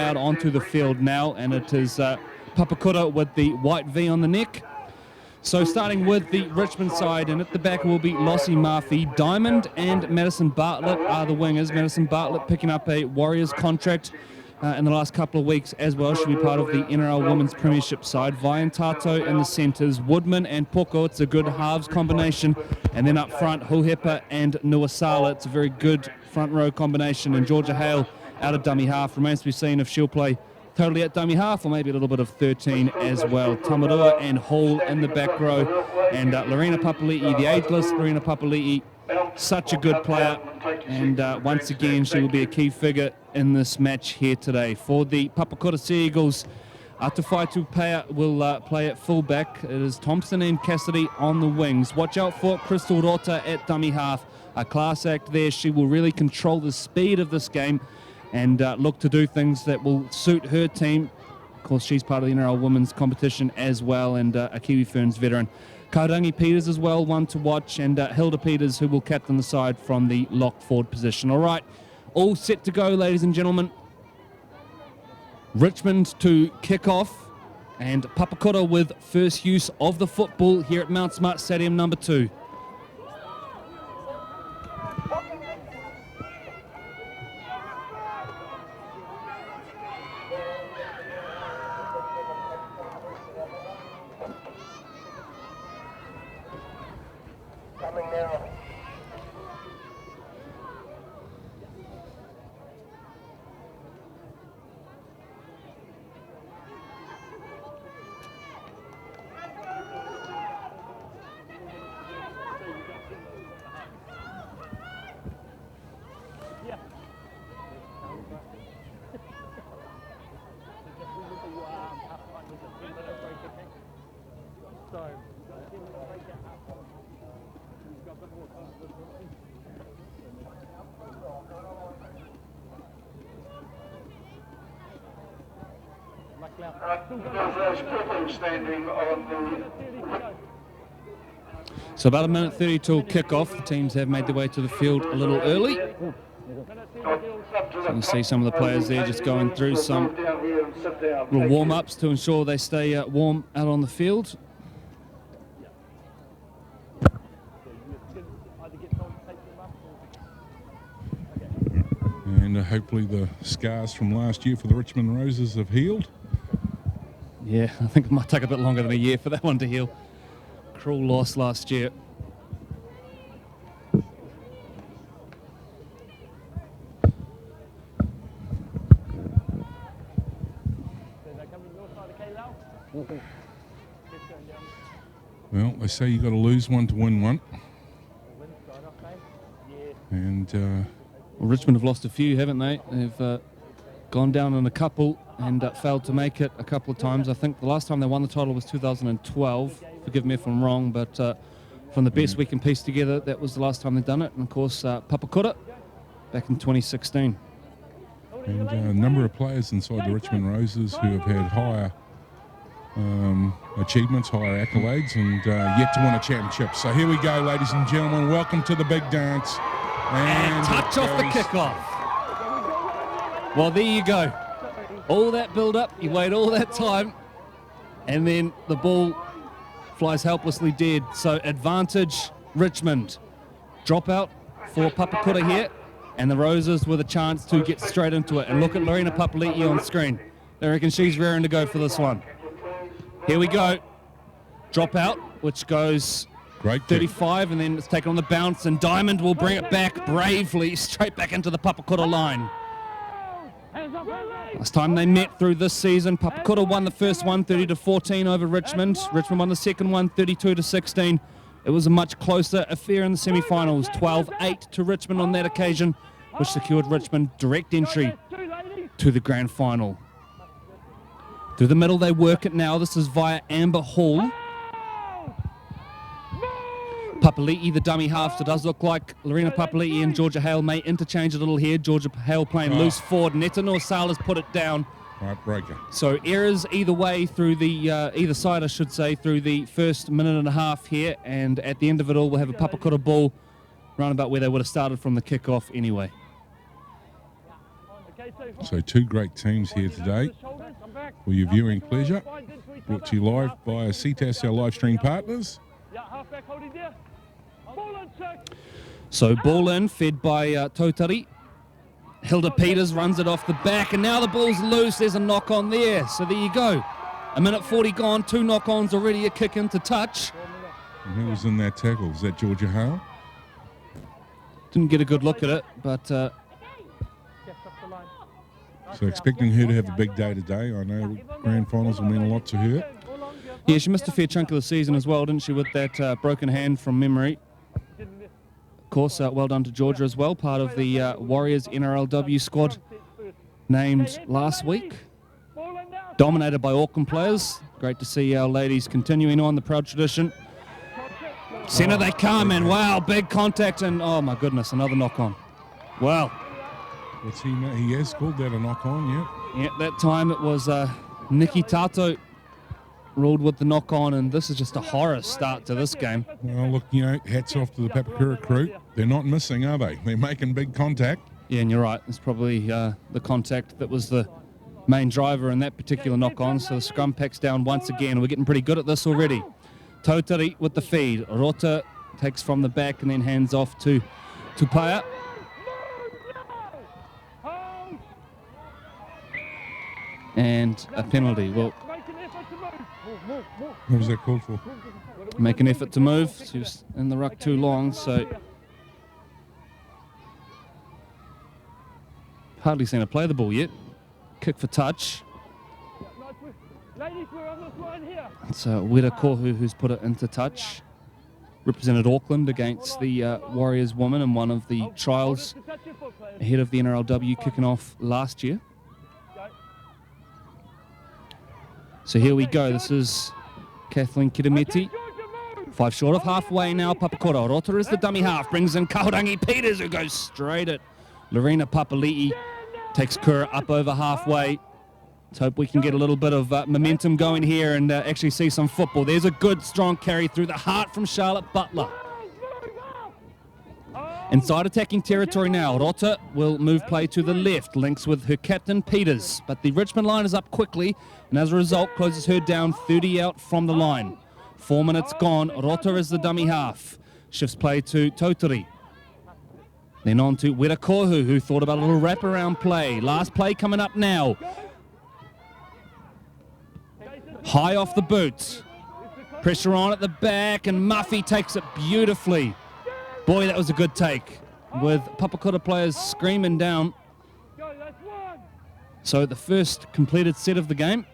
out onto the field now, and it is Papakura with the white V on the neck. So starting with the Richmond side, and at the back will be Lossie Murphy. Diamond and Madison Bartlett are the wingers. Madison Bartlett picking up a Warriors contract in the last couple of weeks as well. She'll be part of the NRL Women's Premiership side. Vian Tato in the centres. Woodman and Poko, it's a good halves combination. And then up front, Huhepa and Nuasala. It's a very good front row combination. And Georgia Hale out of dummy half. Remains to be seen if she'll play totally at dummy half or maybe a little bit of 13 as well. Tamarua and Hall in the back row. And Lorena Papali'i, the ageless Lorena Papali'i, such a good player. And once again, she will be a key figure in this match here today. For the Papakura Sea Eagles, Atawhaitu Pea will play at fullback. It is Thompson and Cassidy on the wings. Watch out for Crystal Rota at dummy half. A class act there. She will really control the speed of this game and look to do things that will suit her team. Of course, she's part of the NRL Women's competition as well, and a Kiwi Ferns veteran. Kaurangi Peters as well, one to watch, and Hilda Peters, who will captain the side from the lock forward position. All right, all set to go, ladies and gentlemen. Richmond to kick off, and Papakura with first use of the football here at Mount Smart Stadium number 2. So about a minute 30 till kick-off. The teams have made their way to the field a little early. So you can see some of the players there just going through some little warm-ups to ensure they stay warm out on the field. And hopefully the scars from last year for the Richmond Roses have healed. Yeah, I think it might take a bit longer than a year for that one to heal. Cruel loss last year. Well, they say you got to lose one to win one. And well, Richmond have lost a few, haven't they? They've gone down in a couple and failed to make it a couple of times. I think the last time they won the title was 2012. Forgive me if I'm wrong, but from the best we can piece together, that was the last time they've done it. And of course, Papakura back in 2016. And a number of players inside the Richmond Roses who have had higher achievements, higher accolades, and yet to win a championship. So here we go, ladies and gentlemen. Welcome to the big dance. And touch off the kickoff. Well, there you go. All that build-up, you wait all that time, and then the ball flies helplessly dead. So advantage Richmond. Dropout for Papakura here, and the Roses with a chance to get straight into it. And look at Lorena Papali'i on screen. I reckon she's raring to go for this one. Here we go. Dropout, which goes great 35, and then it's taken on the bounce, and Diamond will bring it back bravely straight back into the Papakura line. Last time they met through this season, Papakura won the first one 30-14 over Richmond. Richmond won the second one 32-16. It was a much closer affair in the semi-finals, 12-8 to Richmond on that occasion, which secured Richmond direct entry to the grand final. Through the middle they work it now. This is via Amber Hall. Papali'i, the dummy half, so it does look like Lorena Papali'i and Georgia Hale may interchange a little here. Georgia Hale playing loose forward. Neta Nuasala's put it down. Right, breaker. So errors either way through the, either side I should say, through the first minute and a half here, and at the end of it all we'll have a Papakura ball round about where they would have started from the kickoff anyway. So 2 great teams here today for your viewing pleasure. Brought to you live by CTAS, our live stream partners. So ball in, fed by Tautari. Hilda Peters runs it off the back, and now the ball's loose. There's a knock on there. So there you go. 1:40 gone, 2 knock-ons already, a kick into touch. And who was in that tackle? Is that Georgia Hale? Didn't get a good look at it, but... So expecting her to have a big day today. I know grand finals will mean a lot to her. Yeah, she missed a fair chunk of the season as well, didn't she, with that broken hand from memory. Of course, well done to Georgia as well, part of the Warriors NRLW squad named last week. Dominated by Auckland players. Great to see our ladies continuing on the proud tradition. Centre they come, and wow, big contact, and oh my goodness, another knock-on. Wow. What's he has called that a knock-on, yeah. Yeah, that time it was Nikki Tato ruled with the knock-on, and this is just a horror start to this game. Well, look, hats off to the Papakura crew. They're not missing, are they? They're making big contact. Yeah, and you're right. It's probably the contact that was the main driver in that particular knock-on. So the scrum packs down once again. We're getting pretty good at this already. Tautari with the feed. Rota takes from the back and then hands off to Tupaya. And a penalty. Well, what was that called for? Make an effort to move. She was in the ruck too long, so hardly seen her play the ball yet. Kick for touch. It's Wera Kohu who's put it into touch. Represented Auckland against the Warriors women in one of the trials ahead of the NRLW kicking off last year. So here we go. This is Kathleen Kitameti. 5 short of halfway now. Papakura. Rota is the dummy half. Brings in Kaurangi Peters, who goes straight at Lorena Papali'i. Takes Kura up over halfway. Let's hope we can get a little bit of momentum going here and actually see some football. There's a good, strong carry through the heart from Charlotte Butler. Inside attacking territory now. Rota will move play to the left. Links with her captain, Peters. But the Richmond line is up quickly, and as a result, closes her down 30 out from the line. 4 minutes gone. Rota is the dummy half. Shifts play to Tautari. Then on to Wera Kohu, who thought about a little wraparound play. Last play coming up now. High off the boot. Pressure on at the back, and Muffy takes it beautifully. Boy, that was a good take, with Papakura players screaming down. So the first completed set of the game.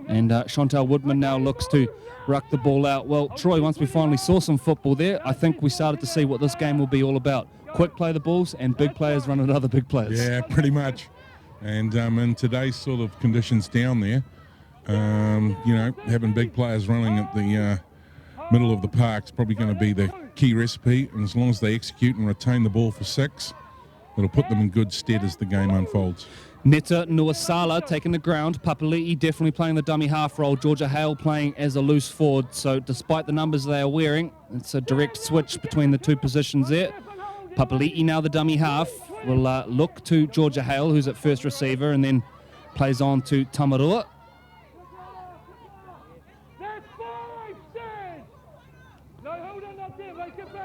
And Chantal Woodman now looks to ruck the ball out. Well, Troy, once we finally saw some football there, I think we started to see what this game will be all about. Quick play the balls and big players run at other big players. Yeah, pretty much. And in today's sort of conditions down there, having big players running at the middle of the park is probably going to be the key recipe. And as long as they execute and retain the ball for 6, it'll put them in good stead as the game unfolds. Netta Nuasala taking the ground. Papali'i definitely playing the dummy half role. Georgia Hale playing as a loose forward. So despite the numbers they are wearing, it's a direct switch between the two positions there. Papali'i now the dummy half. Will look to Georgia Hale, who's at first receiver, and then plays on to Tamarua.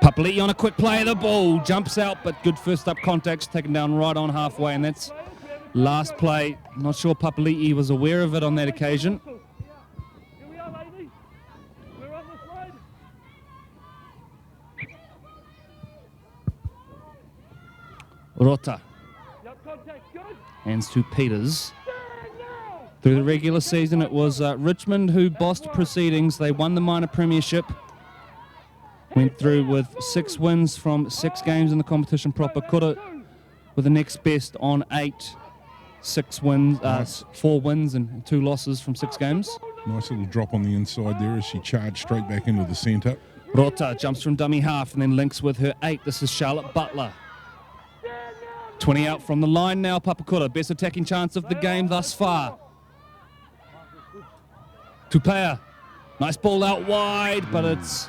Papali'i on a quick play of the ball. Jumps out, but good first up contacts. Taken down right on halfway, and that's last play. Not sure Papali'i was aware of it on that occasion. Rota. Hands to Peters. Through the regular season, it was Richmond who bossed proceedings. They won the minor premiership. Went through with 6 wins from 6 games in the competition. Papakura with the next best on 8. 4 wins and 2 losses from 6 games. Nice little drop on the inside there as she charged straight back into the centre. Rota jumps from dummy half and then links with her 8. This is Charlotte Butler. 20 out from the line now, Papakura. Best attacking chance of the game thus far. Tupaya. Nice ball out wide, but it's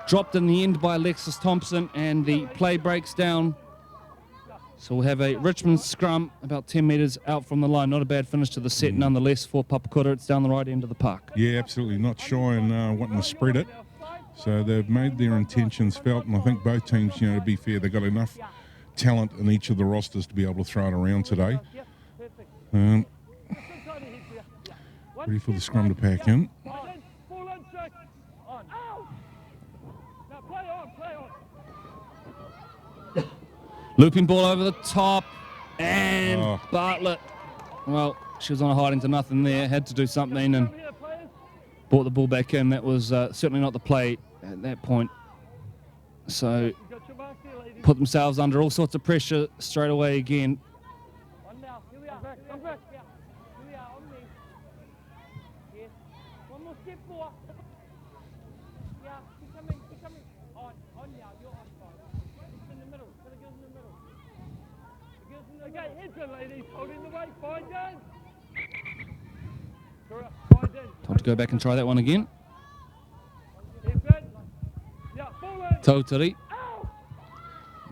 dropped in the end by Alexis Thompson, and the play breaks down. So we'll have a Richmond scrum about 10 metres out from the line. Not a bad finish to the set nonetheless for Papakura. It's down the right end of the park. Yeah, absolutely. Not shy and wanting to spread it. So they've made their intentions felt, and I think both teams, to be fair, they've got enough talent in each of the rosters to be able to throw it around today. Ready for the scrum to pack in. Looping ball over the top, and Bartlett, well, she was on a hiding to nothing there, had to do something and brought the ball back in. That was certainly not the play at that point. So put themselves under all sorts of pressure straight away again. Time to go back and try that one again. Tautari.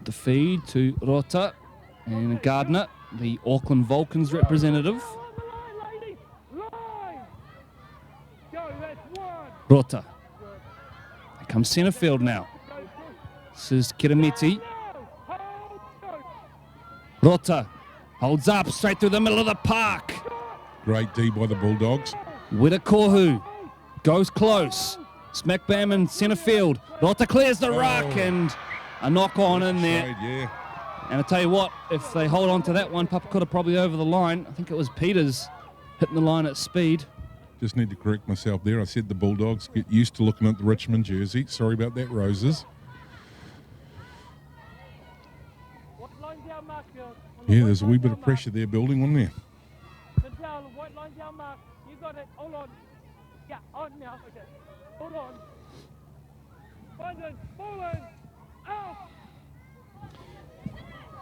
The feed to Rota and Gardner, the Auckland Vulcans representative. Rota. Here comes centre field now. This is Kiramiti. Rota holds up straight through the middle of the park. Great D by the Bulldogs. Wirakohu goes close. Smack bam in centre field. Rota clears the ruck and a knock on in there. Yeah. And I tell you what, if they hold on to that one, Papakura probably over the line. I think it was Peters hitting the line at speed. Just need to correct myself there. I said the Bulldogs. Get used to looking at the Richmond jersey. Sorry about that, Roses. Yeah, there's a wee bit of pressure there building, wasn't there? You got it. Hold on. Yeah, on now. Okay. Hold on. Find it. Ball in. Out.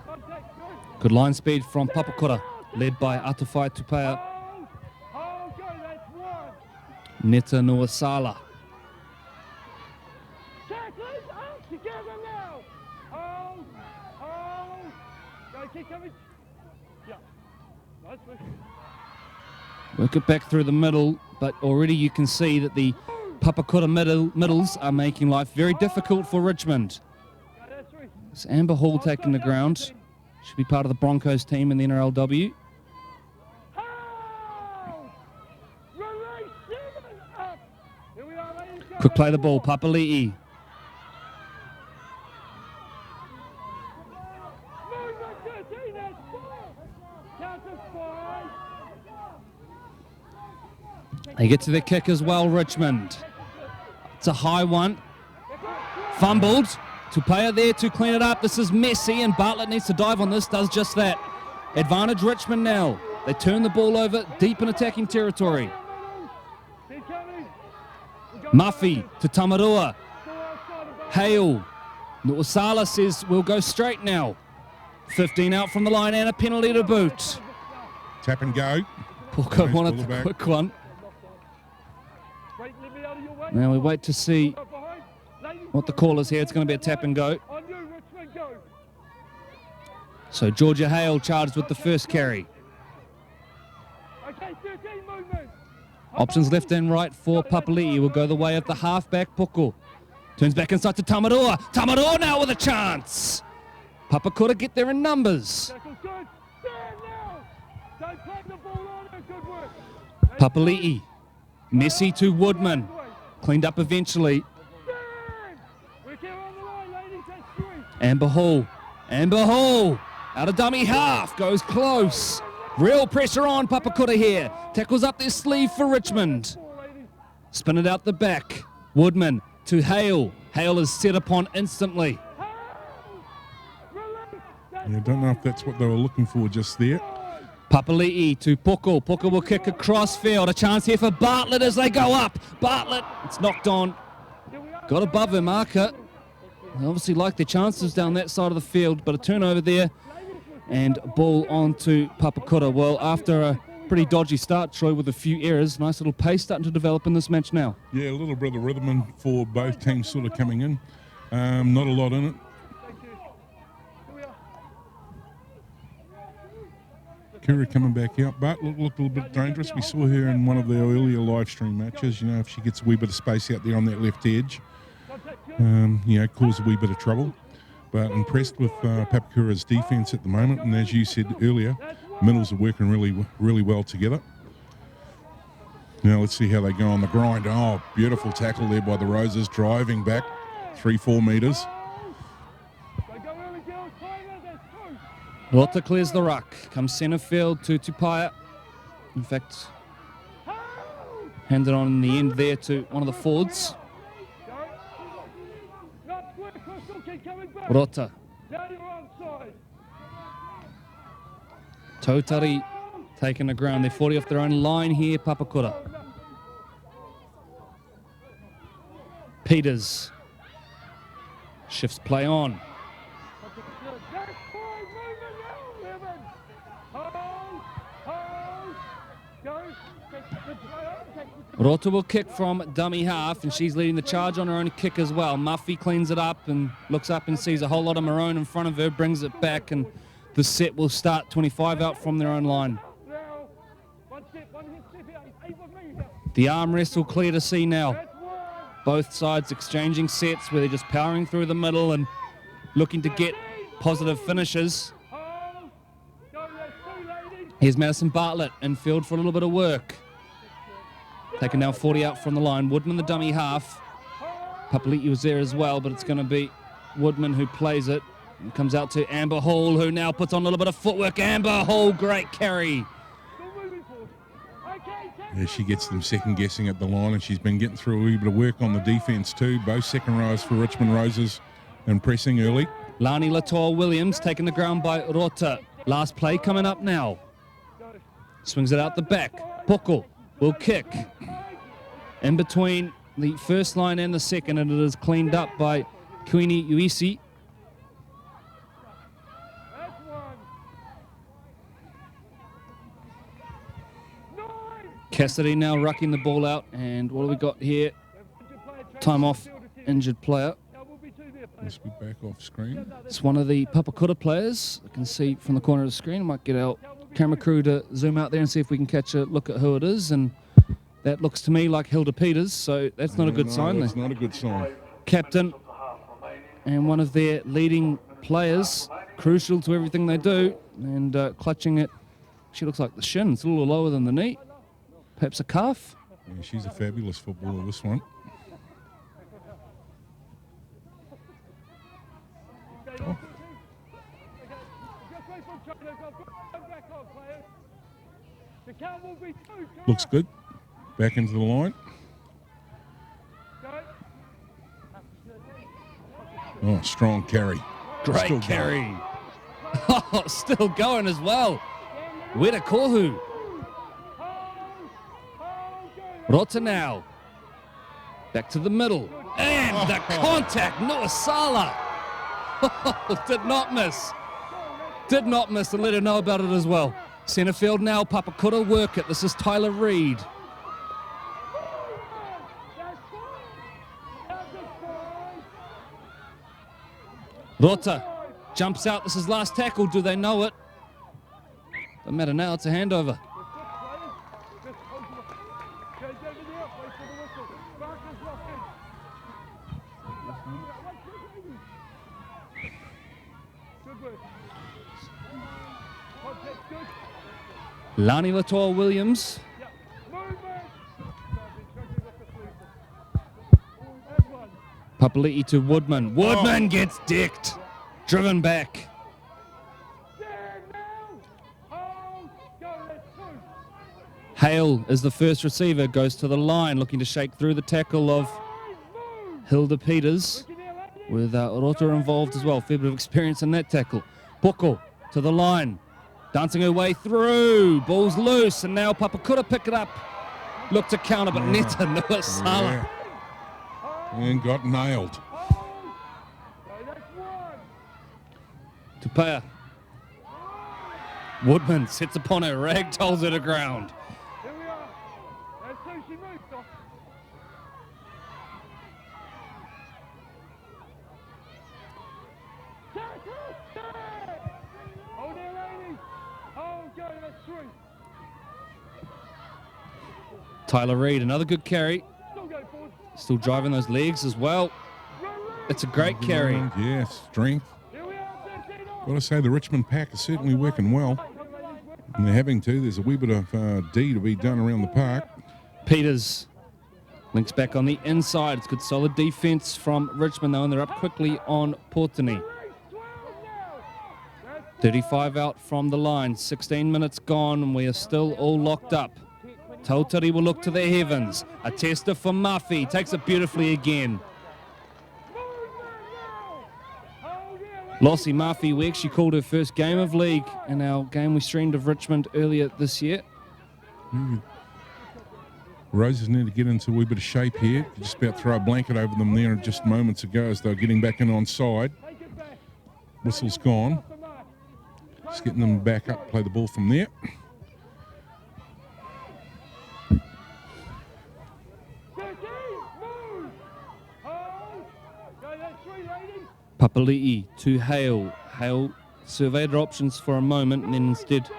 Contact. Good line speed from Papakura, led by Atufai Tupea. Oh, go. That's one. Neta Nuasala. Tacklers out together now. Oh. Go, keep coming. Yeah. Nice work. Work it back through the middle, but already you can see that the Papakura middles are making life very difficult for Richmond. It's Amber Hall taking the ground. Should be part of the Broncos team in the NRLW. Quick play the ball, Papali'i. They get to the kick as well, Richmond. It's a high one. Fumbled. Tupea there to clean it up. This is messy, and Bartlett needs to dive on this, does just that. Advantage Richmond now. They turn the ball over deep in attacking territory. Muffy to Tamarua. Hale. Nuasala says we'll go straight now. 15 out from the line and a penalty to boot. Tap and go. Porco wanted the quick one. Now we wait to see what the call is here. It's going to be a tap and go. So Georgia Hale charged with the first carry. Options left and right for Papali'i will go the way of the halfback Puku. Turns back inside to Tamarua. Tamarua now with a chance. Papakura get there in numbers. Papali'i. Messi to Woodman. Cleaned up eventually. Amber Hall. Amber Hall. Out of dummy half. Goes close. Real pressure on Papakura here. Tackles up their sleeve for Richmond. Spin it out the back. Woodman to Hale. Hale is set upon instantly. I don't know if that's what they were looking for just there. Papali'i to Puku. Puku will kick across field. A chance here for Bartlett as they go up. Bartlett, it's knocked on. Got above their marker. They obviously like their chances down that side of the field, but a turnover there and ball on to Papakura. Well, after a pretty dodgy start, Troy, with a few errors, nice little pace starting to develop in this match now. Yeah, a little bit of rhythm for both teams sort of coming in. Not a lot in it. Papakura coming back out. Bartlett looked a little bit dangerous. We saw her in one of the earlier live stream matches. You know, if she gets a wee bit of space out there on that left edge, you know, cause a wee bit of trouble. But impressed with Papakura's defence at the moment. And as you said earlier, middles are working really well together. Now let's see how they go on the grind. Oh, beautiful tackle there by the Roses, driving back 3-4 metres. Rota clears the ruck. Comes centre field to Tupaya. In fact, handed on in the end there to one of the forwards. Rota. Tautari taking the ground. They're 40 off their own line here, Papakura. Peters. Shifts play on. Rota will kick from dummy half, and she's leading the charge on her own kick as well. Muffy cleans it up and looks up and sees a whole lot of maroon in front of her, brings it back, and the set will start 25 out from their own line. The arm wrestle clear to see now. Both sides exchanging sets where they're just powering through the middle and looking to get positive finishes. Here's Madison Bartlett in field for a little bit of work. Taking now 40 out from the line. Woodman the dummy half. Papali'i was there as well, but it's going to be Woodman who plays it. And comes out to Amber Hall, who now puts on a little bit of footwork. Amber Hall, great carry. Yeah, she gets them second guessing at the line, and she's been getting through a wee bit of work on the defence too. Both second rows for Richmond Roses and pressing early. Lani Latour-Williams taking the ground by Rota. Last play coming up now. Swings it out the back. Poko will kick. In between the first line and the second, and it is cleaned up by Kuini Uisi. Cassidy now rucking the ball out, and what do we got here? Time off, injured player. Must be back off screen. It's one of the Papakura players. I can see from the corner of the screen. I might get our camera crew to zoom out there and see if we can catch a look at who it is. And that looks to me like Hilda Peters, so that's not a good sign. That's not a good sign. Captain and one of their leading players, crucial to everything they do, and clutching it. She looks like the shin. It's a little lower than the knee. Perhaps a calf. Yeah, she's a fabulous footballer, this one. Oh. Looks good. Back into the line. Oh, strong carry. Great Still carry. going. Oh, still going as well. Weta Kohu. Rota now. Back to the middle. And the contact. Noah Sala. Did not miss. Did not miss, and let her know about it as well. Centre field now. Papakura work it. This is Tyler Reid. Rota jumps out. This is last tackle. Do they know it? Doesn't matter now. It's a handover. Lani Latour-Williams. Papali'i to Woodman. Woodman gets dicked. Driven back. Hale is the first receiver. Goes to the line, looking to shake through the tackle of Hilda Peters. With Rota involved as well. Fair bit of experience in that tackle. Poko to the line. Dancing her way through. Ball's loose, and now Papakura pick it up. Look to counter, but Neta Noah Sala. Yeah. And got nailed. Tupaya. Woodman sits upon her, ragdolls her to ground. 3. Tyler Reid, another good carry. Still go forward. Still driving those legs as well. It's a great carry. Yes, strength. Here we are, 13 on. Got to say the Richmond pack is certainly working well. And they're having to. There's a wee bit of D to be done around the park. Peters links back on the inside. It's good solid defence from Richmond though, and they're up quickly on Portney. 35 out from the line, 16 minutes gone, and we are still all locked up. Tautari will look to the heavens. A tester for Muffy, takes it beautifully again. Lossie Murphy, we actually called her first game of league in our game we streamed of Richmond earlier this year. Roses need to get into a wee bit of shape here. Just about throw a blanket over them there just moments ago as they were getting back in on side. Whistle's gone. Just getting them back up, play the ball from there. Papali'i to Hale. Hale surveyed her options for a moment and then instead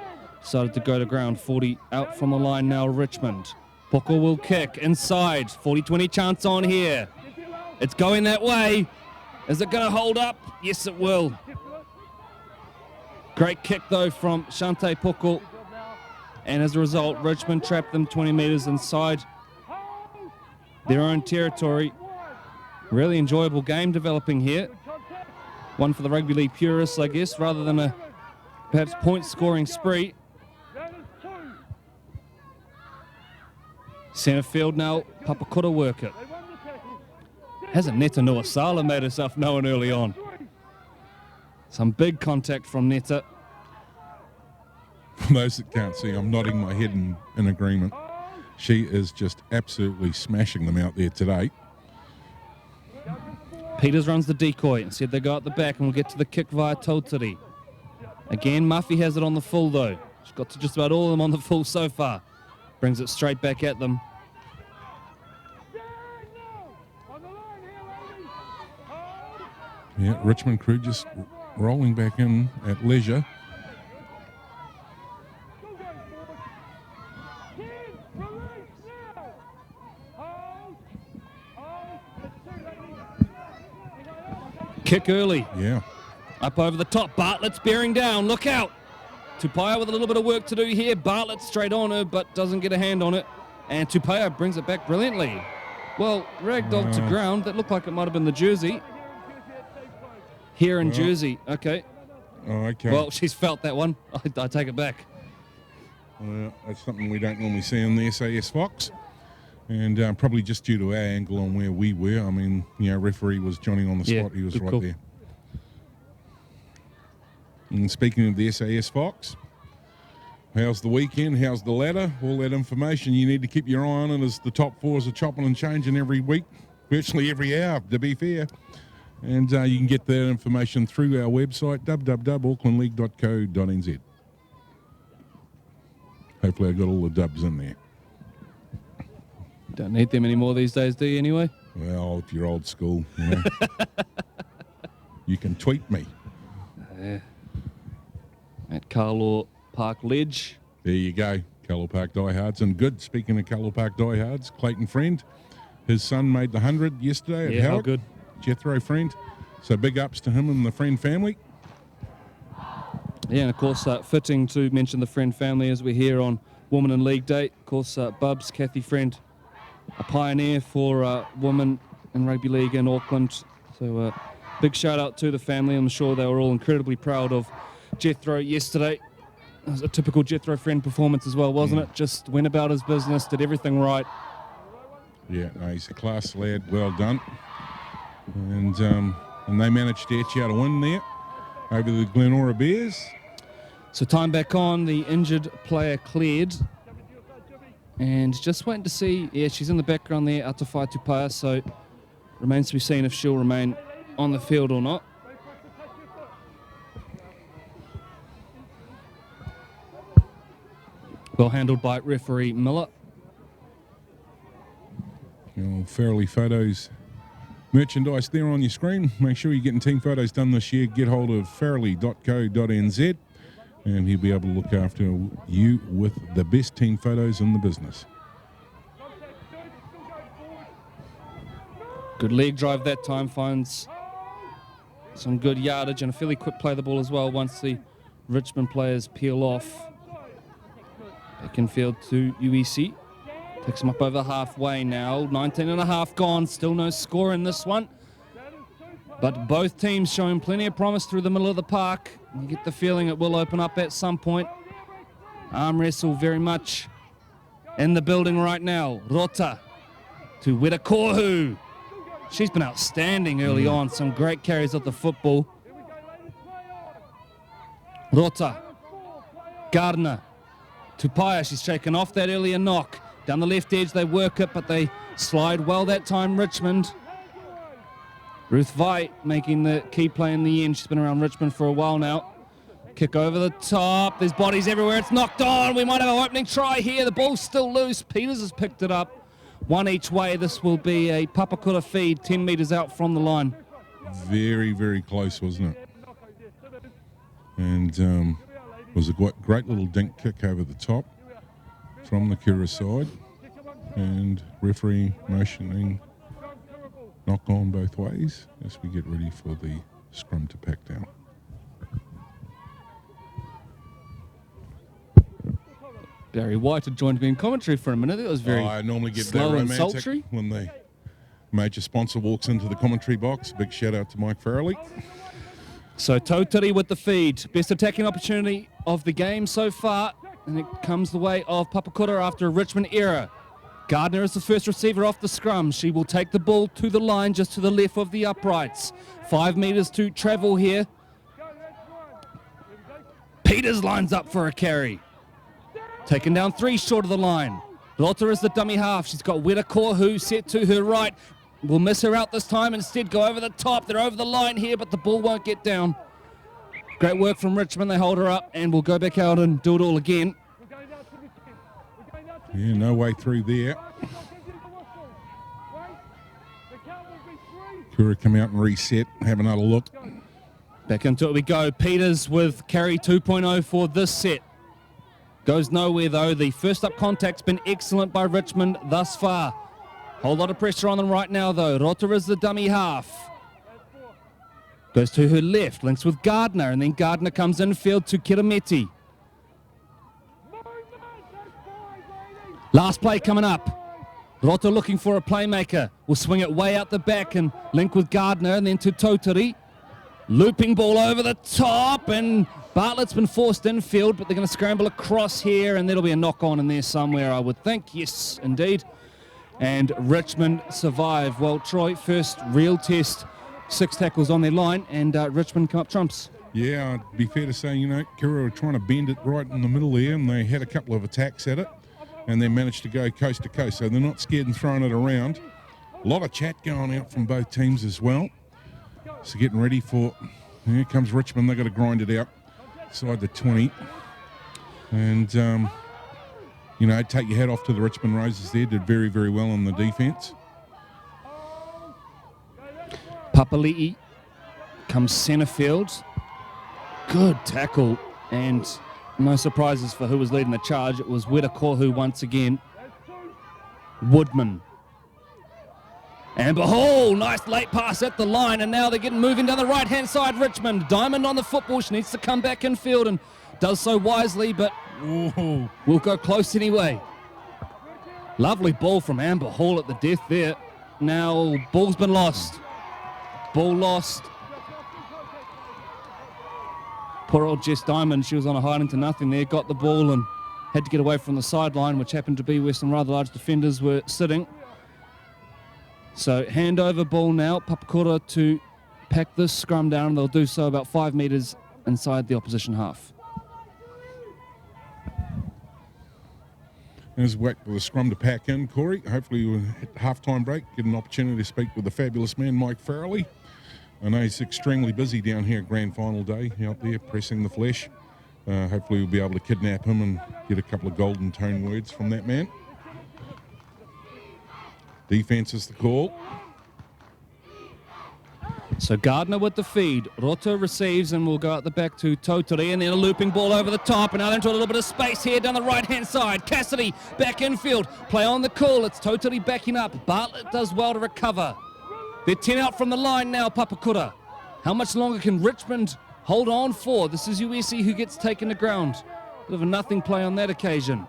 decided to go to ground. 40 out from the line now, Richmond. Poko will kick inside. 40-20 chance on here. It's going that way. Is it going to hold up? Yes, it will. Great kick, though, from Shante Poko. And as a result, Richmond trapped them 20 metres inside their own territory. Really enjoyable game developing here. One for the rugby league purists, I guess, rather than a perhaps point-scoring spree. Centre field now, Papakura work it. Hasn't Neta Nuasala made herself known early on? Some big contact from Neta. For those that can't see, I'm nodding my head in agreement. She is just absolutely smashing them out there today. Peters runs the decoy. Instead they go out the back and we'll get to the kick via Tautari. Again, Muffy has it on the full though. She's got to just about all of them on the full so far. Brings it straight back at them. Yeah, Richmond crew just rolling back in at leisure. Kick early. Yeah. Up over the top. Bartlett's bearing down. Look out. Tupaia with a little bit of work to do here. Bartlett straight on her, but doesn't get a hand on it. And Tupaia brings it back brilliantly. Well, ragdoll to ground. That looked like it might have been the jersey. Here in Jersey. Okay. Oh, okay. Well, she's felt that one. I take it back. Well, that's something we don't normally see on the SAS Fox. And probably just due to our angle on where we were. I mean, you know, referee was Johnny on the spot. He was right there. And speaking of the SAS Fox, how's the weekend? How's the ladder? All that information you need to keep your eye on it as the top fours are chopping and changing every week, virtually every hour, to be fair. And you can get that information through our website, www.aucklandleague.co.nz. Hopefully I got all the dubs in there. Don't need them anymore these days, do you, anyway? Well, if you're old school, you know. You can tweet me. At Carlaw Park Ledge. There you go, Carlaw Park Diehards. And good, speaking of Carlaw Park Diehards, Clayton Friend, his son made the 100 yesterday at Howard. How good. Jethro Friend. So big ups to him and the Friend family. Yeah, and of course, fitting to mention the Friend family as we're here on Women in League Day. Of course, Bubs, Kathy Friend, a pioneer for women in rugby league in Auckland. So big shout out to the family. I'm sure they were all incredibly proud of Jethro yesterday. It was a typical Jethro Friend performance as well, wasn't it? Just went about his business, did everything right. Yeah, no, he's a class lad. Well done. And they managed to etch out a win there over the Glenora Bears. So time back on, the injured player cleared. And just waiting to see, yeah, she's in the background there, Atawhai Tupaia, so remains to be seen if she'll remain on the field or not. Well handled by referee Miller. Farrelly photos merchandise there on your screen. Make sure you're getting team photos done this year. Get hold of farrelly.co.nz and he'll be able to look after you with the best team photos in the business. Good leg drive that time, finds some good yardage and a fairly quick play of the ball as well once the Richmond players peel off. Back in field to UEC. Takes them up over halfway now. 19 and a half gone. Still no score in this one. But both teams showing plenty of promise through the middle of the park. You get the feeling it will open up at some point. Arm wrestle very much in the building right now. Rota to Wirakohu. She's been outstanding early on. Some great carries of the football. Rota. Gardner. Tupaya, she's shaken off that earlier knock. Down the left edge, they work it, but they slide well that time, Richmond. Ruth Vai making the key play in the end. She's been around Richmond for a while now. Kick over the top. There's bodies everywhere. It's knocked on. We might have an opening try here. The ball's still loose. Peters has picked it up. One each way. This will be a Papakura feed, 10 metres out from the line. Very, very close, wasn't it? And was a great little dink kick over the top from the Kura side. And referee motioning knock on both ways as we get ready for the scrum to pack down. Barry White had joined me in commentary for a minute. It was very I normally get slow very and romantic sultry. when the major sponsor walks into the commentary box. Big shout out to Mike Farrelly. So Tautari with the feed. Best attacking opportunity of the game so far. And it comes the way of Papakura after a Richmond error. Gardner is the first receiver off the scrum. She will take the ball to the line just to the left of the uprights. 5 metres to travel here. Peters lines up for a carry. Taken down 3 short of the line. Lotta is the dummy half. She's got Wirakohu set to her right. Will miss her out this time. Instead go over the top. They're over the line here, but the ball won't get down. Great work from Richmond. They hold her up and will go back out and do it all again. Yeah, no way through there. Kura come out and reset. Have another look. Back into it we go. Peters with carry 2.0 for this set. Goes nowhere though. The first up contact's been excellent by Richmond thus far. Whole lot of pressure on them right now though. Rota is the dummy half. Goes to her left, links with Gardner, and then Gardner comes in field to Kirameti. Last play coming up. Rota looking for a playmaker. Will swing it way out the back and link with Gardner, and then to Tautari. Looping ball over the top, and Bartlett's been forced infield, but they're going to scramble across here, and there'll be a knock-on in there somewhere, I would think. Yes, indeed. And Richmond survive. Well, Troy, first real test, 6 tackles on their line, and Richmond come up trumps. Yeah, it'd be fair to say, you know, Kura were trying to bend it right in the middle there, and they had a couple of attacks at it, and they managed to go coast to coast, so they're not scared and throwing it around. A lot of chat going out from both teams as well. So getting ready for, here comes Richmond. They've got to grind it out inside the 20. And, you know, take your hat off to the Richmond Roses there. Did very, very well on the defence. Papali'i comes centre field. Good tackle. And no surprises for who was leading the charge. It was Wirakohu once again. Woodman. And behold, nice late pass at the line, and now they're getting moving down the right-hand side, Richmond. Diamond on the football. She needs to come back in field and does so wisely, but will go close anyway. Lovely ball from Amber Hall at the death there. Now, ball's been lost. Ball lost. Poor old Jess Diamond, she was on a hiding to nothing there, got the ball and had to get away from the sideline, which happened to be where some rather large defenders were sitting. So handover ball now, Papakura to pack this scrum down. They'll do so about 5 metres inside the opposition half. As we wait for the scrum to pack in, Corey. Hopefully we'll hit the halftime break, get an opportunity to speak with the fabulous man, Mike Farrelly. I know he's extremely busy down here at Grand Final Day, out there pressing the flesh. Hopefully we'll be able to kidnap him and get a couple of golden tone words from that man. Defense is the call. So Gardner with the feed. Roto receives and will go out the back to Toturi, and then a looping ball over the top, and now into a little bit of space here down the right-hand side. Cassidy back infield. Play on the call. It's Toturi backing up. Bartlett does well to recover. They're 10 out from the line now, Papakura. How much longer can Richmond hold on for? This is USC who gets taken to ground. Bit of a nothing play on that occasion.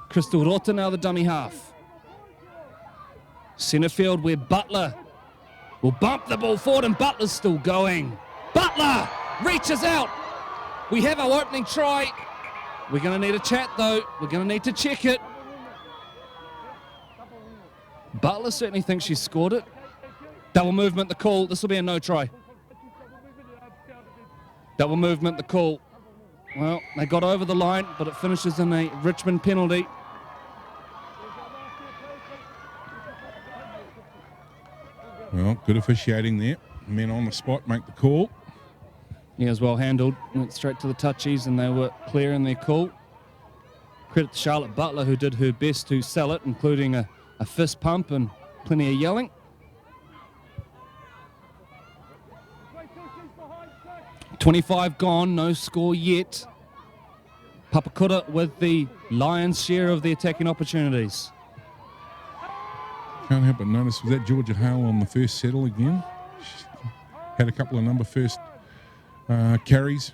Crystal Rota now the dummy half. Centre field where Butler will bump the ball forward, and Butler's still going. Butler reaches out. We have our opening try. We're going to need a chat though. We're going to need to check it. Butler certainly thinks she scored it. Double movement, the call. This will be a no try. Double movement, the call. Well, they got over the line, but it finishes in a Richmond penalty. Well, good officiating there. Men on the spot make the call. Yeah, it was well handled. Went straight to the touchies and they were clear in their call. Credit to Charlotte Butler, who did her best to sell it, including a fist pump and plenty of yelling. .25 gone, no score yet. Papakura with the lion's share of the attacking opportunities. Can't help but notice, was that Georgia Hale on the first settle again? She had a couple of number first carries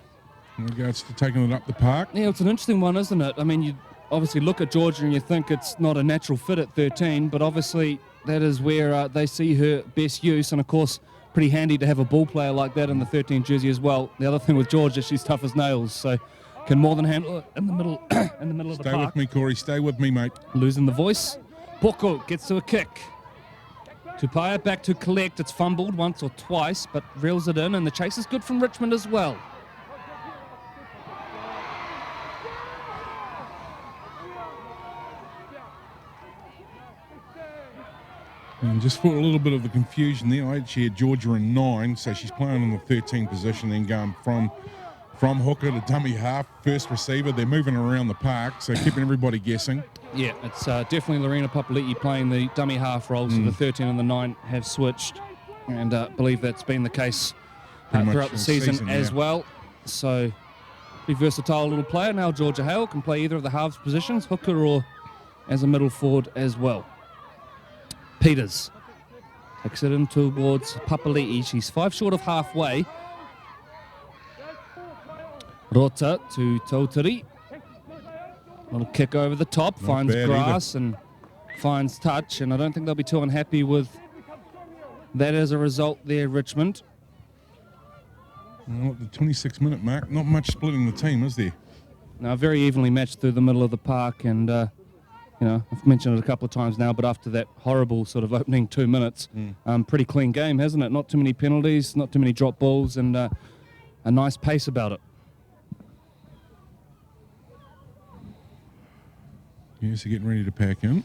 in regards to taking it up the park. Yeah, it's an interesting one, isn't it? I mean, you obviously look at Georgia and you think it's not a natural fit at 13, but obviously that is where they see her best use, and of course, pretty handy to have a ball player like that in the 13 jersey as well. The other thing with Georgia, she's tough as nails, so can more than handle it in the middle, in the middle of the park. Stay with me, Corey. Stay with me, mate. Losing the voice. Poko gets to a kick. Tupaya back to collect. It's fumbled once or twice, but reels it in, and the chase is good from Richmond as well. And just for a little bit of the confusion there, I actually had Georgia in 9, so she's playing in the 13 position, then going from hooker to dummy half, first receiver. They're moving around the park, so keeping everybody guessing. Yeah, it's definitely Lorena Papali'i playing the dummy half role, so the 13 and the 9 have switched, and I believe that's been the case throughout the season as well. So, pretty versatile little player. Now Georgia Hale can play either of the halves positions, hooker or as a middle forward as well. Peters takes it in towards Papali'i. She's 5 short of halfway. Rota to Toturi. Little kick over the top, finds grass and finds touch, and I don't think they'll be too unhappy with that as a result there, Richmond. Well, at the 26-minute mark, not much splitting the team, is there? Now, very evenly matched through the middle of the park, and you know, I've mentioned it a couple of times now, but after that horrible sort of opening 2 minutes, pretty clean game, hasn't it? Not too many penalties, not too many drop balls, and a nice pace about it. Yes, they're getting ready to pack in.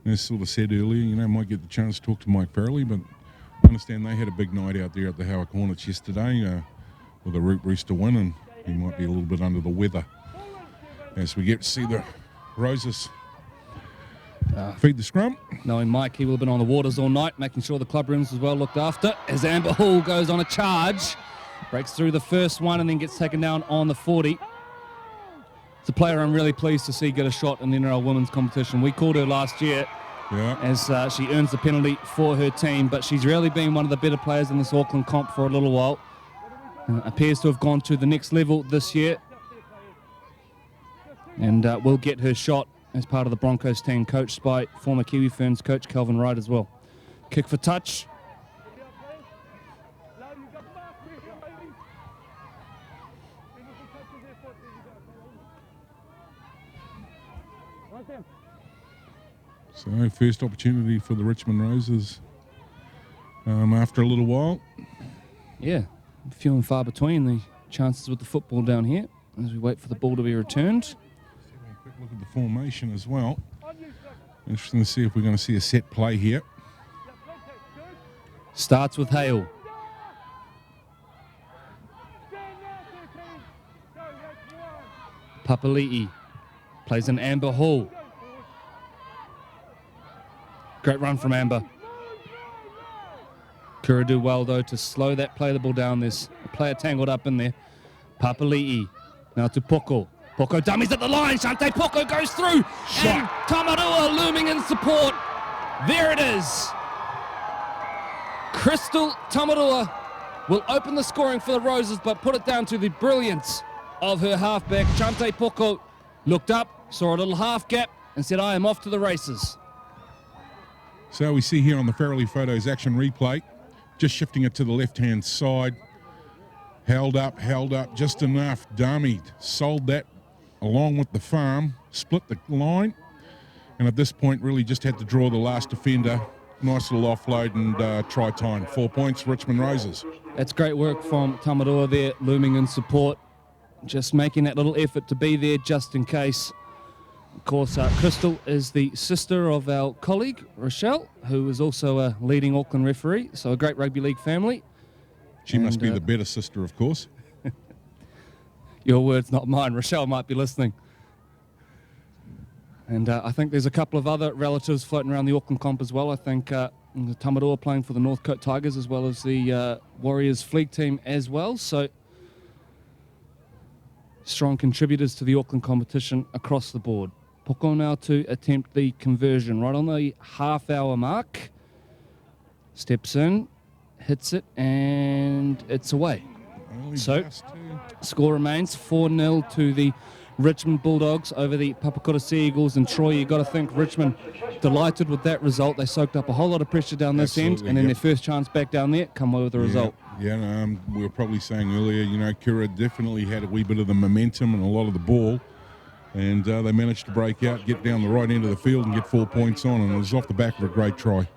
As sort of said earlier, you know, might get the chance to talk to Mike Farrelly, but I understand they had a big night out there at the Howard Hornets yesterday with a Root Rooster win, and he might be a little bit under the weather. As we get to see the Roses feed the scrum. Knowing Mike, he will have been on the waters all night, making sure the club rooms was well looked after. As Amber Hall goes on a charge, breaks through the first one and then gets taken down on the 40. It's a player I'm really pleased to see get a shot in the NRL women's competition. We called her last year as she earns the penalty for her team, but she's really been one of the better players in this Auckland comp for a little while. Appears to have gone to the next level this year, and will get her shot as part of the Broncos team, coached by former Kiwi Ferns coach Calvin Wright as well. Kick for touch. So first opportunity for the Richmond Roses after a little while. Yeah, few and far between the chances with the football down here as we wait for the ball to be returned. Quick look at the formation as well. Interesting to see if we're going to see a set play here. Starts with Hale. Papali'i plays an Amber Hall. Great run from Amber. Kura do well, though, to slow that play the ball down. There's a player tangled up in there. Papali'i. Now to Poko. Poko dummies at the line. Shante Poko goes through. And Tamarua looming in support. There it is. Crystal Tamarua will open the scoring for the Roses, but put it down to the brilliance of her halfback. Shante Poko looked up, saw a little half gap, and said, I am off to the races. So we see here on the Farrelly Photos action replay, just shifting it to the left-hand side. Held up, just enough, dummied. Sold that along with the farm, split the line, and at this point really just had to draw the last defender. Nice little offload and try time. 4 points, Richmond Roses. That's great work from Tamarua there, looming in support. Just making that little effort to be there just in case. Of course, Crystal is the sister of our colleague, Rochelle, who is also a leading Auckland referee, so a great rugby league family. She must be the better sister, of course. Your words, not mine. Rochelle might be listening. And I think there's a couple of other relatives floating around the Auckland comp as well. I think Tamarua playing for the Northcote Tigers as well as the Warriors Fleet team as well. So strong contributors to the Auckland competition across the board. Poko now to attempt the conversion right on the half-hour mark. Steps in, hits it, and it's away. So score remains 4-0 to the Richmond Bulldogs over the Papakura Sea Eagles. And Troy, you got to think Richmond delighted with that result. They soaked up a whole lot of pressure down this end, and then their first chance back down there, come away with the result. Yeah, we were probably saying earlier, Kura definitely had a wee bit of the momentum and a lot of the ball, and they managed to break out, get down the right end of the field and get 4 points on, and it was off the back of a great try.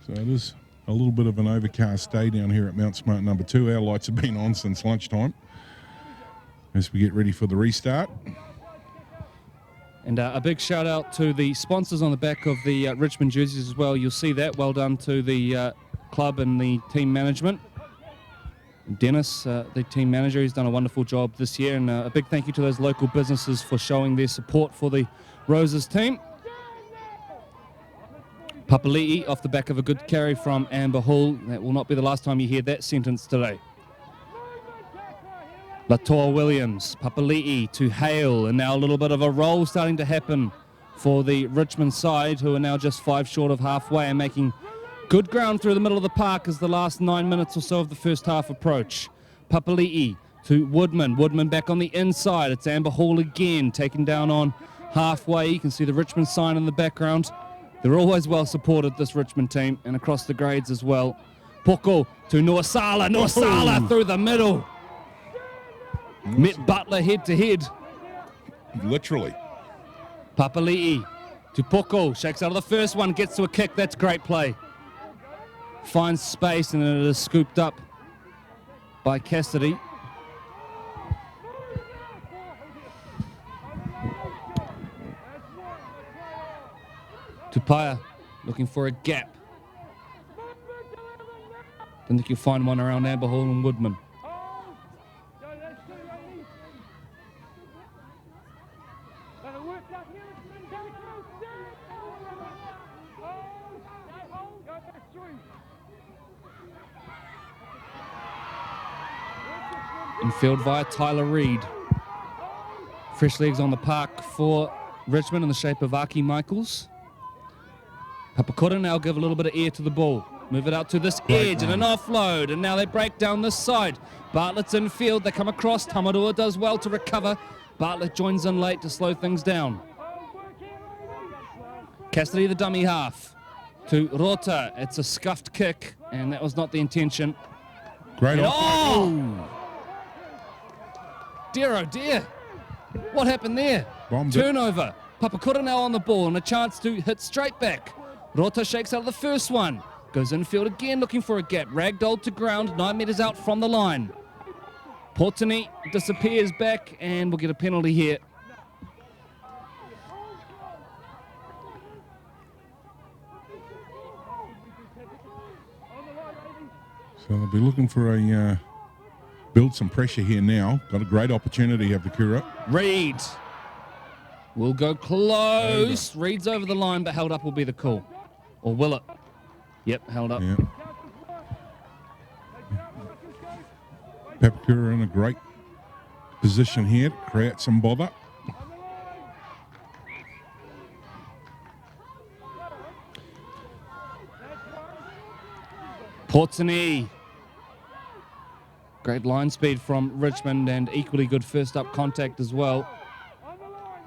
So it is a little bit of an overcast day down here at Mount Smart number 2. Our lights have been on since lunchtime as we get ready for the restart. And a big shout out to the sponsors on the back of the Richmond jerseys as well. You'll see that. Well done to the club and the team management. Dennis, the team manager, he's done a wonderful job this year. And a big thank you to those local businesses for showing their support for the Roses team. Papali'i off the back of a good carry from Amber Hall. That will not be the last time you hear that sentence today. Latoa Williams, Papali'i to Hale, and now a little bit of a roll starting to happen for the Richmond side, who are now just 5 short of halfway and making good ground through the middle of the park as the last 9 minutes or so of the first half approach. Papali'i to Woodman. Woodman back on the inside. It's Amber Hall again, taken down on halfway. You can see the Richmond sign in the background. They're always well supported, this Richmond team, and across the grades as well. Poko to Nuasala. Nuasala through the middle. Met Butler head to head. Literally. Papali'i to Poko. Shakes out of the first one, gets to a kick. That's great play. Finds space, and then it is scooped up by Cassidy. Tupaya looking for a gap. Don't think you'll find one around Amber Hall and Woodman. Infield via Tyler Reid. Fresh legs on the park for Richmond in the shape of Aki Michaels. Papakura now give a little bit of air to the ball. Move it out to this edge and an offload. And now they break down this side. Bartlett's in field. They come across. Tamarua does well to recover. Bartlett joins in late to slow things down. Cassidy, the dummy half. To Rota. It's a scuffed kick. And that was not the intention. Great. Oh! Dear, oh dear. What happened there? Turnover. Papakura now on the ball and a chance to hit straight back. Rota shakes out of the first one. Goes infield again looking for a gap. Ragdolled to ground, 9 metres out from the line. Portini disappears back and we'll get a penalty here. So they'll be looking for a build some pressure here now. Got a great opportunity, Papakura. Reed will go close. Reed's over the line, but held up will be the call. Or will it? Yep, held up. Yeah. Papakura in a great position here to create some bother. Portney. Great line speed from Richmond and equally good first up contact as well.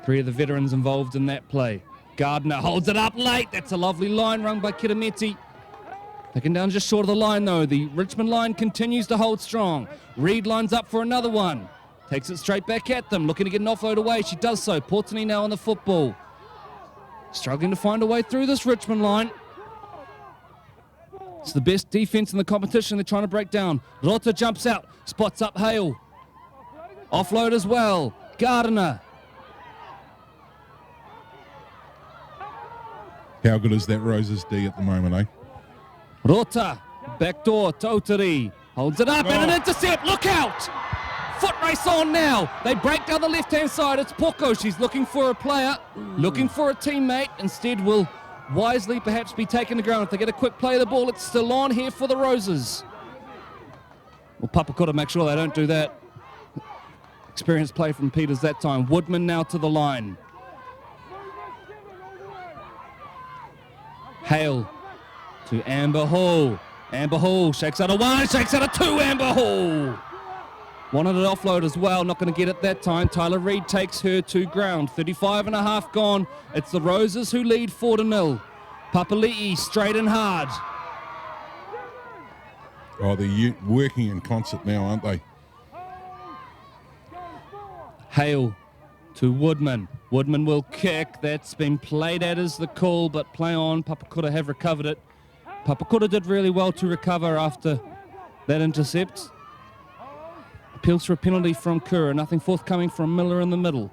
3 of the veterans involved in that play. Gardner holds it up late. That's a lovely line rung by Kitameti. Taken down just short of the line though. The Richmond line continues to hold strong. Reed lines up for another one. Takes it straight back at them. Looking to get an offload away. She does so. Portney now on the football. Struggling to find a way through this Richmond line. It's the best defense in the competition. They're trying to break down. Rota jumps out. Spots up Hale. Offload as well. Gardner. How good is that Rose's D at the moment, eh? Rota. Backdoor. Totari. Holds it up and an intercept. Look out! Foot race on now. They break down the left-hand side. It's Poko. She's looking for a player. Looking for a teammate. Instead will wisely perhaps be taken to ground. If they get a quick play of the ball, it's still on here for the Roses. Well, Papakura make sure they don't do that. Experienced play from Peters that time. Woodman now to the line. Hale to Amber Hall. Amber Hall shakes out a 1, shakes out a 2, Amber Hall. Wanted an offload as well, not going to get it that time. Tyler Reed takes her to ground. 35 and a half gone. It's the Roses who lead 4-0. Papali'i straight and hard. Oh, they're working in concert now, aren't they? Hale to Woodman. Woodman will kick. That's been played at as the call, but play on. Papakura have recovered it. Papakura did really well to recover after that intercept. Appeals for a penalty from Kura. Nothing forthcoming from Miller in the middle.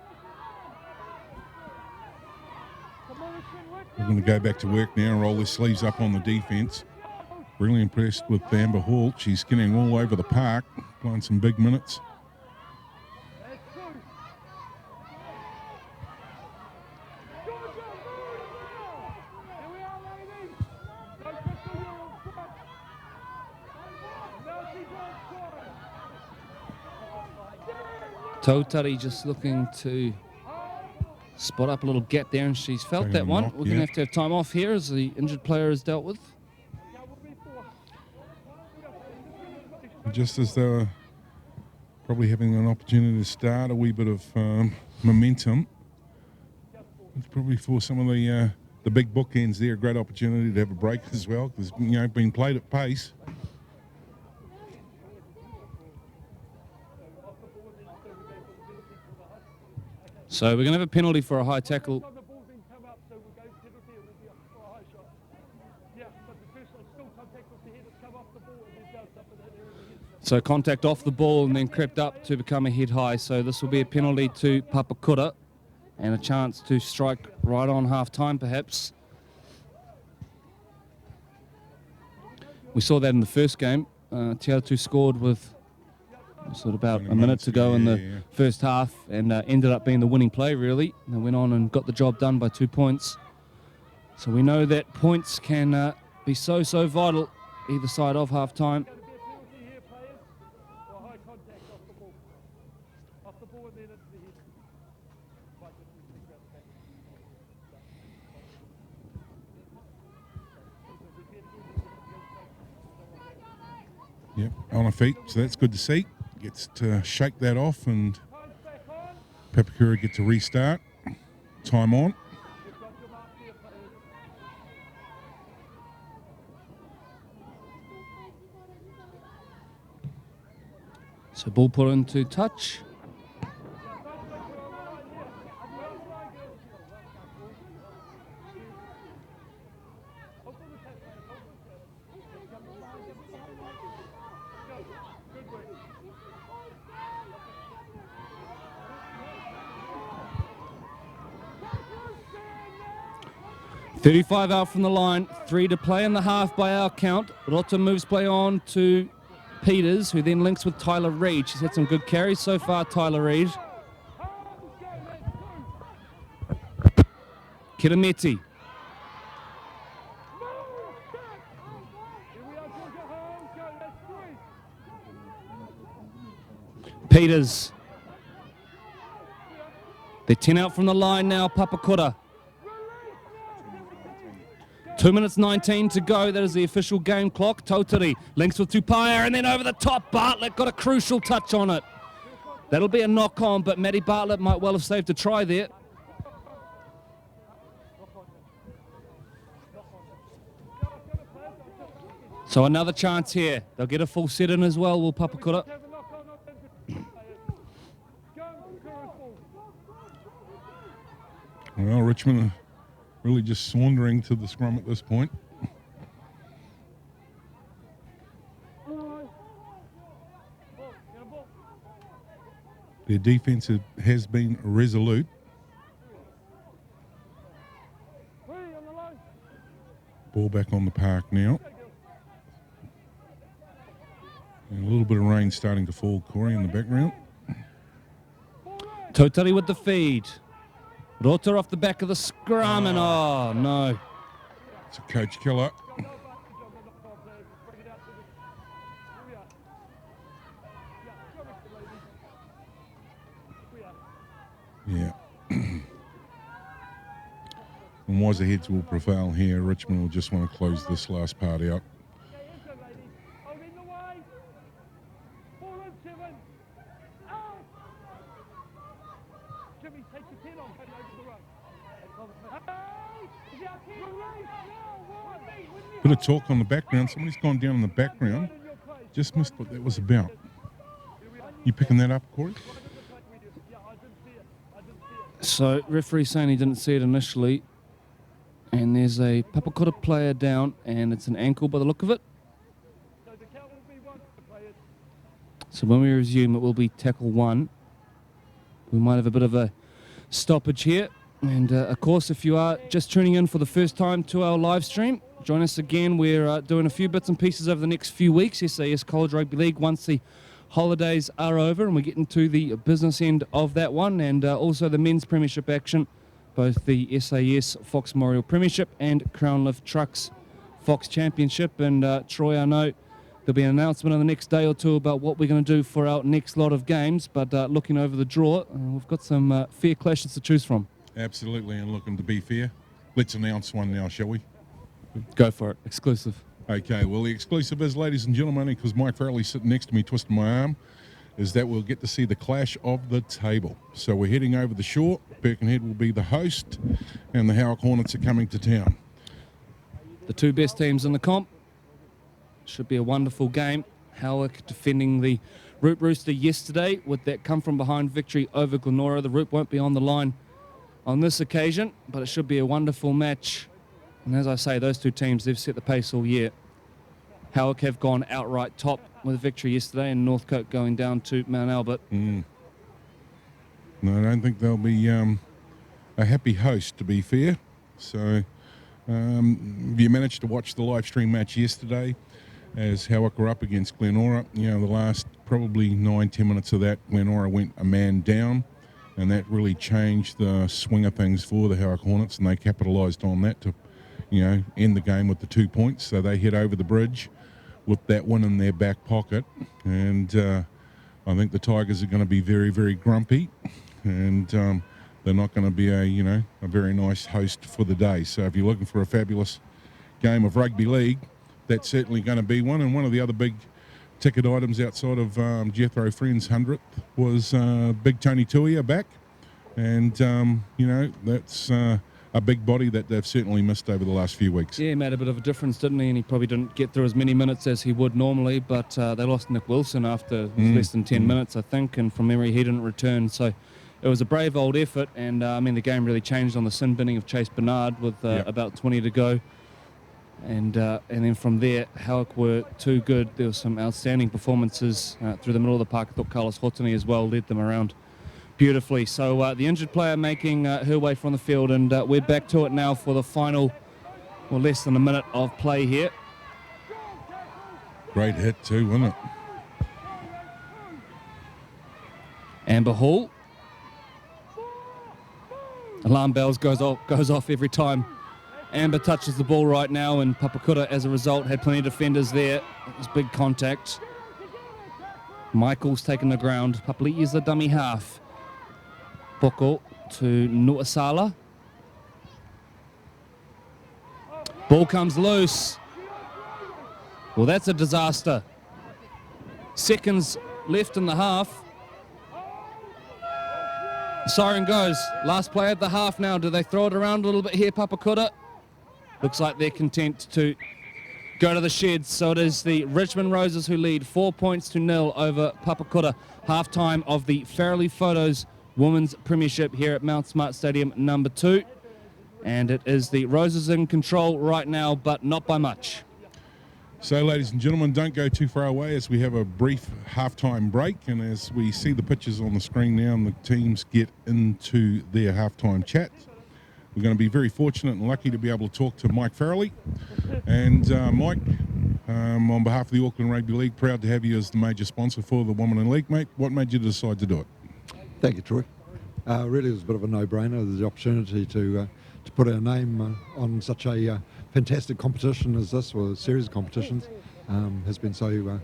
We're going to go back to work now and roll their sleeves up on the defence. Really impressed with Amber Hall. She's getting all over the park, playing some big minutes. Totari just looking to spot up a little gap there, and she's felt that one. We're going to have time off here as the injured player is dealt with. Just as they were probably having an opportunity to start a wee bit of momentum, it's probably for some of the big bookends there, a great opportunity to have a break as well, because being played at pace. So we're going to have a penalty for a high tackle. So contact off the ball and then crept up to become a head high. So this will be a penalty to Papakura and a chance to strike right on half time perhaps. We saw that in the first game. Tiatu scored with sort of about a minute to go in the first half and ended up being the winning play really. They went on and got the job done by 2 points. So we know that points can be so vital either side of half time. Yep, on her feet, so that's good to see. Gets to shake that off and Papakura get to restart. Time on. So ball put into touch. .35 out from the line, 3 to play in the half by our count. Rota moves play on to Peters, who then links with Tyler Reid. She's had some good carries so far, Tyler Reid. Kirameti. Peters. They're 10 out from the line now, Papakura. 2 minutes 19 to go. That is the official game clock. Tautari links with Tupaia, and then over the top, Bartlett got a crucial touch on it. That'll be a knock-on, but Maddie Bartlett might well have saved a try there. So another chance here. They'll get a full set in as well, will Papakura. Well, Richmond are really just sauntering to the scrum at this point. Their defence has been resolute. Ball back on the park now. And a little bit of rain starting to fall, Corey, in the background. Tautari with the feed. Rota off the back of the scrum, and oh no. It's a coach killer. Yeah. And wiser heads will prevail here. Richmond will just want to close this last part out. Bit of talk on the background. Somebody's gone down in the background. Just missed what that was about. You picking that up, Corey? So referee saying he didn't see it initially, and there's a Papakura player down, and it's an ankle by the look of it. So when we resume, it will be tackle 1. We might have a bit of a stoppage here. And of course, if you are just tuning in for the first time to our live stream, join us again. We're doing a few bits and pieces over the next few weeks. SAS College Rugby League once the holidays are over, and we're getting to the business end of that one, and also the men's premiership action, both the SAS Fox Memorial Premiership and Crown Lift Trucks Fox Championship. And Troy, I know there'll be an announcement in the next day or two about what we're going to do for our next lot of games, but looking over the draw, we've got some fair clashes to choose from. Absolutely, and looking to be fair. Let's announce one now, shall we? Go for it. Exclusive. Okay, well, the exclusive is, ladies and gentlemen, because Mike Farrelly's sitting next to me twisting my arm, is that we'll get to see the clash of the table. So we're heading over the shore. Birkenhead will be the host, and the Howick Hornets are coming to town. The two best teams in the comp. Should be a wonderful game. Howick defending the Root Rooster yesterday with that come-from-behind victory over Glenora. The Root won't be on the line on this occasion, but it should be a wonderful match. And as I say, those two teams, they've set the pace all year. Howick have gone outright top with a victory yesterday, and Northcote going down to Mount Albert. No, I don't think they'll be a happy host, to be fair. So you managed to watch the live stream match yesterday as Howick were up against Glenora. You know, the last probably 9-10 minutes of that, Glenora went a man down, and that really changed the swing of things for the Howick Hornets, and they capitalised on that to, you know, end the game with the 2 points. So they head over the bridge with that win in their back pocket, and I think the Tigers are going to be very, very grumpy, and they're not going to be a very nice host for the day. So if you're looking for a fabulous game of rugby league, that's certainly going to be one. And one of the other big ticket items outside of Jethro Friend's 100th was Big Tony Tuia back, and that's a big body that they've certainly missed over the last few weeks. Yeah, he made a bit of a difference, didn't he? And he probably didn't get through as many minutes as he would normally, but they lost Nick Wilson after less than 10 minutes, I think, and from memory he didn't return. So it was a brave old effort, and the game really changed on the sin binning of Chase Bernard with about 20 to go. And then from there, Howick were too good. There were some outstanding performances through the middle of the park. I thought Carlos Hotani as well led them around beautifully. So the injured player making her way from the field, and we're back to it now for the final, less than a minute of play here. Great hit too, wasn't it? Amber Hall. Alarm bells goes off every time Amber touches the ball right now, and Papakura, as a result, had plenty of defenders there. It was big contact. Michael's taken the ground. Papali is the dummy half. Poko to Nuasala. Ball comes loose. Well, that's a disaster. Seconds left in the half. Siren goes. Last play at the half now. Do they throw it around a little bit here, Papakura? Looks like they're content to go to the sheds. So it is the Richmond Roses who lead 4-0 over Papakura. Half-time of the Farrelly Photos Women's Premiership here at Mount Smart Stadium number 2. And it is the Roses in control right now, but not by much. So, ladies and gentlemen, don't go too far away as we have a brief halftime break. And as we see the pictures on the screen now and the teams get into their halftime chat, we're going to be very fortunate and lucky to be able to talk to Mike Farrelly. And Mike, on behalf of the Auckland Rugby League, proud to have you as the major sponsor for the Women in League, mate. What made you decide to do it? Thank you, Troy. Really, it was a bit of a no-brainer. The opportunity to put our name on such a fantastic competition as this, or a series of competitions, has been so.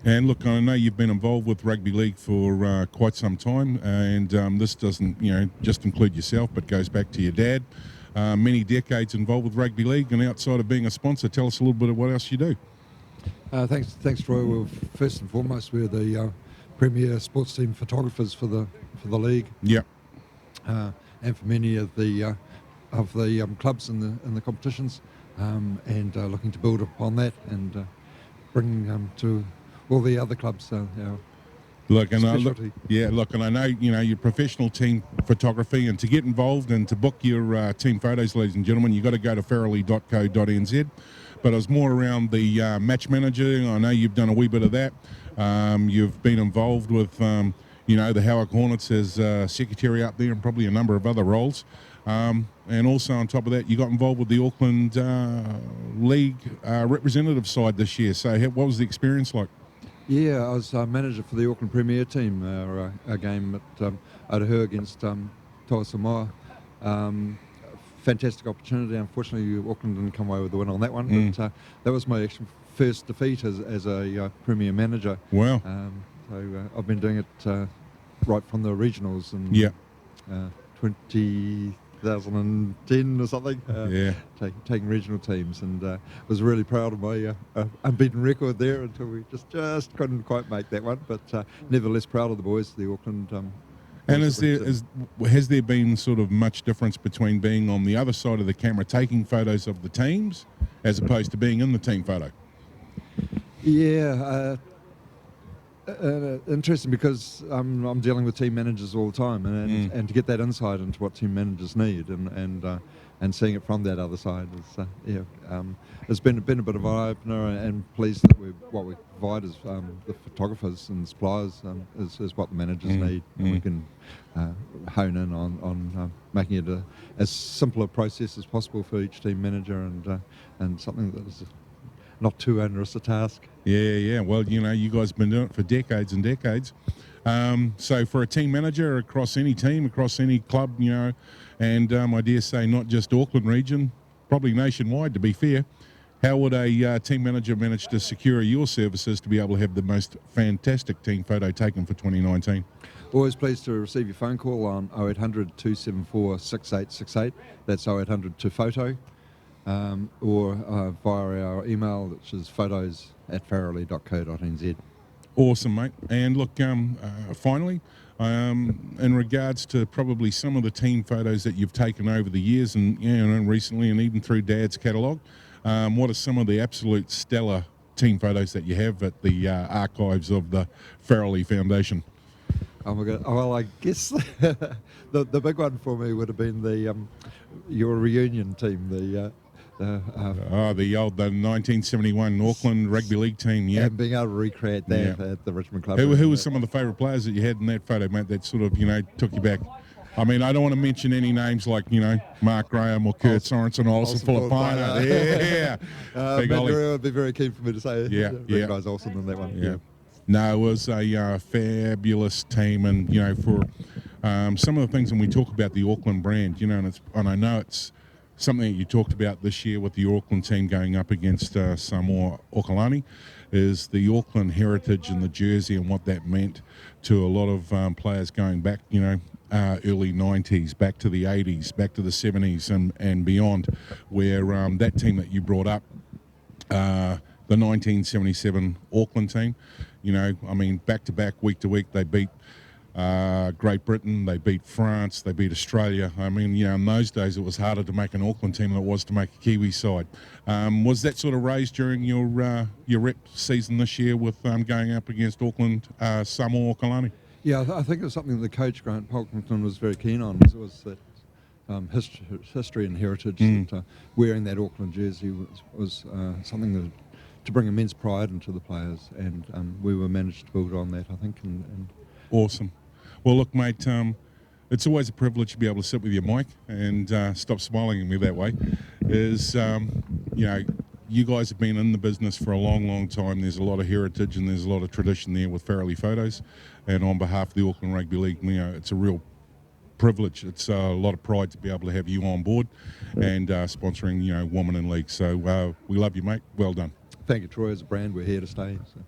And look, I know you've been involved with rugby league for quite some time, and this doesn't, just include yourself, but goes back to your dad. Many decades involved with rugby league, and outside of being a sponsor, tell us a little bit of what else you do. Thanks, Troy. Well, first and foremost, we're the premier sports team photographers for the league. Yeah. And for many of the clubs in the competitions, and looking to build upon that and bring to all the other clubs. Look, and I know your professional team photography, and to get involved and to book your team photos, ladies and gentlemen, you've got to go to farrelly.co.nz. But it was more around the match manager. I know you've done a wee bit of that. You've been involved with the Howick Hornets as secretary up there, and probably a number of other roles. And also on top of that, you got involved with the Auckland League representative side this year. So what was the experience like? Yeah, I was manager for the Auckland Premier team, our game at Otahu against Toa Samoa. Fantastic opportunity. Unfortunately, Auckland didn't come away with the win on that one, but that was my actual first defeat as a Premier manager. Wow. So I've been doing it right from the regionals in 2010 or something. Taking regional teams, and was really proud of my unbeaten record there until we just couldn't quite make that one. But nevertheless, proud of the boys, the Auckland. And has there been sort of much difference between being on the other side of the camera taking photos of the teams as opposed to being in the team photo? Yeah. Interesting, because I'm dealing with team managers all the time, and to get that insight into what team managers need and seeing it from that other side is it's been a bit of an eye-opener, and pleased that what we provide as the photographers and suppliers is what the managers need, and we can hone in on making it as simple a process as possible for each team manager, and something that is not too onerous a task. Yeah. Well, you guys have been doing it for decades and decades. So for a team manager across any team, across any club, and I dare say not just Auckland region, probably nationwide to be fair, how would a team manager manage to secure your services to be able to have the most fantastic team photo taken for 2019? Always pleased to receive your phone call on 0800 274 6868. That's 0800 to photo. Or via our email, which is photos@farrelly.co.nz. Awesome, mate. And look, finally, in regards to probably some of the team photos that you've taken over the years and recently, and even through Dad's catalogue, what are some of the absolute stellar team photos that you have at the archives of the Farrelly Foundation? Oh my God! Well, I guess the big one for me would have been your reunion team, the old 1971 Auckland Rugby League team, yeah. And being able to recreate that at the Richmond Club. Who was some of the favourite players that you had in that photo, mate, that sort of, took you back? I mean, I don't want to mention any names like, Mark Graham or Kurt Sorensen or Olsen Filipina. Yeah. Matt Guerrero would be very keen for me to say. Yeah. Guys Olsen in that one. Yeah. No, it was a fabulous team, and for some of the things, and we talk about the Auckland brand, and I know it's something that you talked about this year with the Auckland team going up against Samoa Okalani, is the Auckland heritage and the jersey and what that meant to a lot of players going back, early 90s, back to the 80s, back to the 70s and beyond, where that team that you brought up, the 1977 Auckland team, back to back, week to week, they beat Great Britain, they beat France, they beat Australia. In those days it was harder to make an Auckland team than it was to make a Kiwi side. Was that sort of raised during your rep season this year with going up against Auckland, Samoa Okalani? Yeah, I think it was something that the coach, Grant Polkington, was very keen on, was that history and heritage, that wearing that Auckland jersey was something that to bring immense pride into the players, and we were managed to build on that, I think. And Awesome. Well, look, mate, it's always a privilege to be able to sit with your mic and stop smiling at me that way. You guys have been in the business for a long, long time. There's a lot of heritage and there's a lot of tradition there with Farrelly Photos. And on behalf of the Auckland Rugby League, it's a real privilege. It's a lot of pride to be able to have you on board and sponsoring, Women in League. So we love you, mate. Well done. thank you, Troy. As a brand, we're here to stay. So.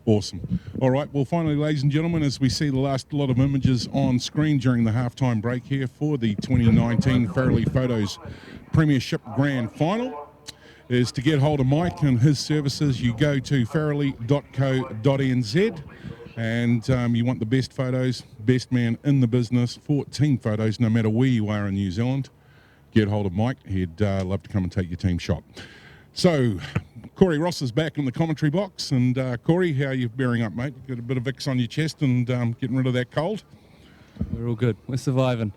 Awesome. All right, well, finally, ladies and gentlemen, as we see the last lot of images on screen during the halftime break here for the 2019 Farrelly Photos Premiership Grand Final, is to get hold of Mike and his services. You go to farrelly.co.nz and you want the best photos, best man in the business for team photos, no matter where you are in New Zealand. Get hold of Mike. He'd love to come and take your team shot. So, Corey Ross is back in the commentary box. And Corey, how are you bearing up, mate? Got a bit of Vicks on your chest and getting rid of that cold? We're all good. We're surviving.